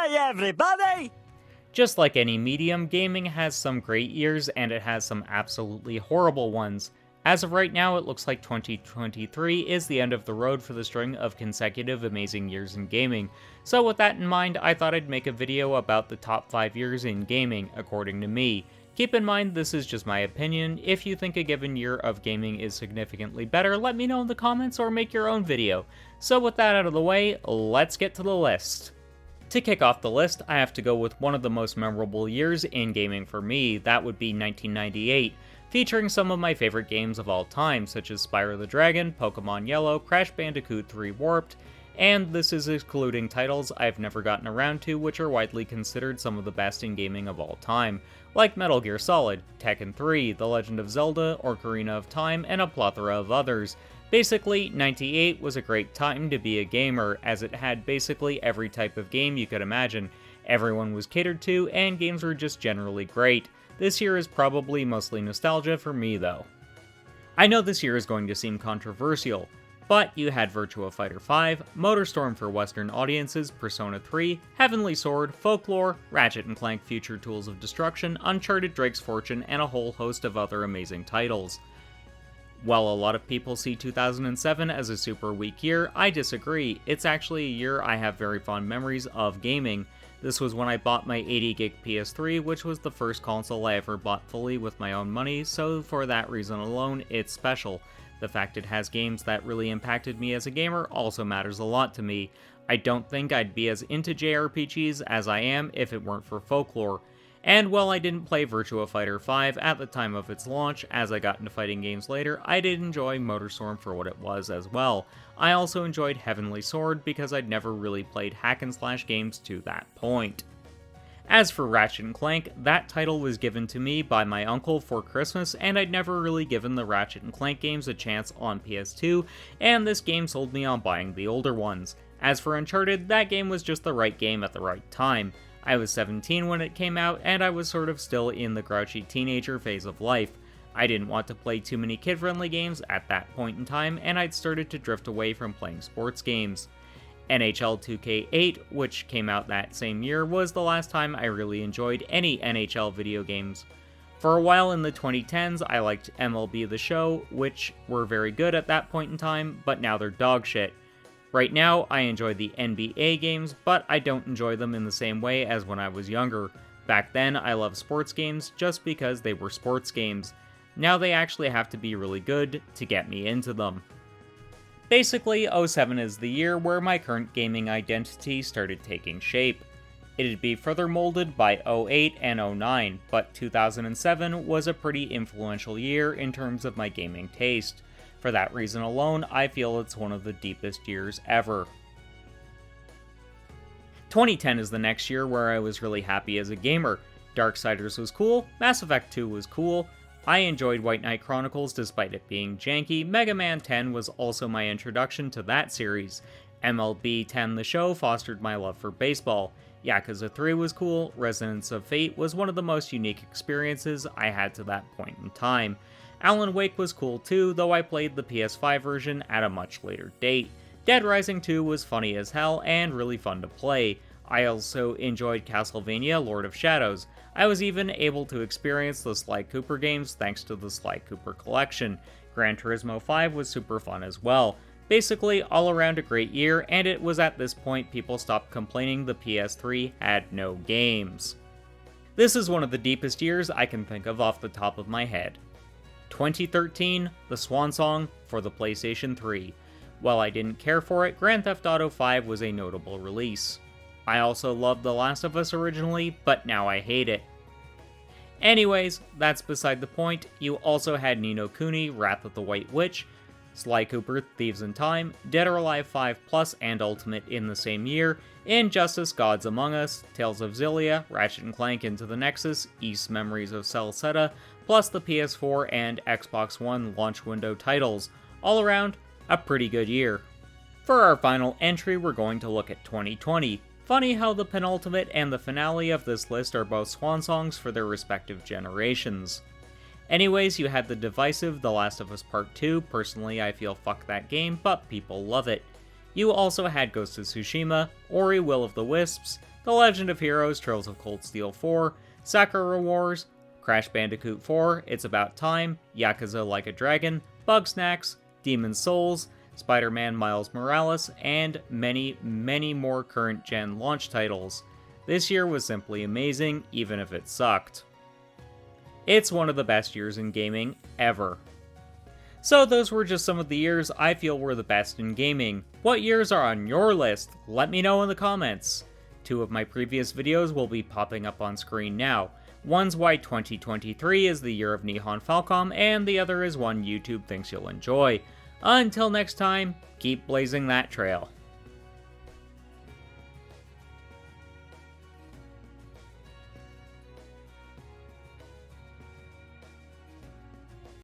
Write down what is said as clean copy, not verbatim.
Hi everybody! Just like any medium, gaming has some great years and it has some absolutely horrible ones. As of right now, it looks like 2023 is the end of the road for the string of consecutive amazing years in gaming. So with that in mind, I thought I'd make a video about the top 5 years in gaming, according to me. Keep in mind, this is just my opinion. If you think a given year of gaming is significantly better, let me know in the comments or make your own video. So with that out of the way, let's get to the list. To kick off the list, I have to go with one of the most memorable years in gaming for me. That would be 1998, featuring some of my favorite games of all time, such as Spyro the Dragon, Pokemon Yellow, Crash Bandicoot 3 Warped, and this is excluding titles I've never gotten around to which are widely considered some of the best in gaming of all time, like Metal Gear Solid, Tekken 3, The Legend of Zelda, Ocarina of Time, and a plethora of others. Basically, 98 was a great time to be a gamer, as it had basically every type of game you could imagine. Everyone was catered to, and games were just generally great. This year is probably mostly nostalgia for me, though. I know this year is going to seem controversial, but you had Virtua Fighter 5, MotorStorm for Western audiences, Persona 3, Heavenly Sword, Folklore, Ratchet & Clank Future Tools of Destruction, Uncharted Drake's Fortune, and a whole host of other amazing titles. While a lot of people see 2007 as a super weak year, I disagree. It's actually a year I have very fond memories of gaming. This was when I bought my 80GB PS3, which was the first console I ever bought fully with my own money, so for that reason alone, it's special. The fact it has games that really impacted me as a gamer also matters a lot to me. I don't think I'd be as into JRPGs as I am if it weren't for Folklore. And while I didn't play Virtua Fighter 5 at the time of its launch, as I got into fighting games later, I did enjoy MotorStorm for what it was as well. I also enjoyed Heavenly Sword because I'd never really played hack and slash games to that point. As for Ratchet & Clank, that title was given to me by my uncle for Christmas, and I'd never really given the Ratchet & Clank games a chance on PS2, and this game sold me on buying the older ones. As for Uncharted, that game was just the right game at the right time. I was 17 when it came out, and I was sort of still in the grouchy teenager phase of life. I didn't want to play too many kid-friendly games at that point in time, and I'd started to drift away from playing sports games. NHL 2K8, which came out that same year, was the last time I really enjoyed any NHL video games. For a while in the 2010s, I liked MLB The Show, which were very good at that point in time, but now they're dog shit. Right now, I enjoy the NBA games, but I don't enjoy them in the same way as when I was younger. Back then, I loved sports games just because they were sports games. Now they actually have to be really good to get me into them. Basically, 07 is the year where my current gaming identity started taking shape. It'd be further molded by 08 and 09, but 2007 was a pretty influential year in terms of my gaming taste. For that reason alone, I feel it's one of the deepest years ever. 2010 is the next year where I was really happy as a gamer. Darksiders was cool, Mass Effect 2 was cool, I enjoyed White Knight Chronicles despite it being janky, Mega Man 10 was also my introduction to that series, MLB 10 The Show fostered my love for baseball, Yakuza 3 was cool, Resonance of Fate was one of the most unique experiences I had to that point in time. Alan Wake was cool too, though I played the PS5 version at a much later date. Dead Rising 2 was funny as hell and really fun to play. I also enjoyed Castlevania Lord of Shadows. I was even able to experience the Sly Cooper games thanks to the Sly Cooper collection. Gran Turismo 5 was super fun as well. Basically, all around a great year, and it was at this point people stopped complaining the PS3 had no games. This is one of the deepest years I can think of off the top of my head. 2013, the swan song for the PlayStation 3. While I didn't care for it, Grand Theft Auto 5 was a notable release. I also loved The Last of Us originally, but now I hate it. Anyways, that's beside the point. You also had Ni no Kuni, Wrath of the White Witch, Sly Cooper, Thieves in Time, Dead or Alive 5 Plus and Ultimate in the same year, Injustice Gods Among Us, Tales of Xillia, Ratchet & Clank Into the Nexus, Ys Memories of Celceta, plus the PS4 and Xbox One launch window titles. All around, a pretty good year. For our final entry, we're going to look at 2020. Funny how the penultimate and the finale of this list are both swan songs for their respective generations. Anyways, you had the divisive The Last of Us Part 2. Personally, I feel fuck that game, but people love it. You also had Ghost of Tsushima, Ori Will of the Wisps, The Legend of Heroes Trails of Cold Steel 4, Sakura Wars, Crash Bandicoot 4, It's About Time, Yakuza Like a Dragon, Bugsnax, Demon's Souls, Spider-Man Miles Morales, and many, many more current-gen launch titles. This year was simply amazing, even if it sucked. It's one of the best years in gaming ever. So those were just some of the years I feel were the best in gaming. What years are on your list? Let me know in the comments. 2 of my previous videos will be popping up on screen now. One's why 2023 is the year of Nihon Falcom, and the other is one YouTube thinks you'll enjoy. Until next time, keep blazing that trail.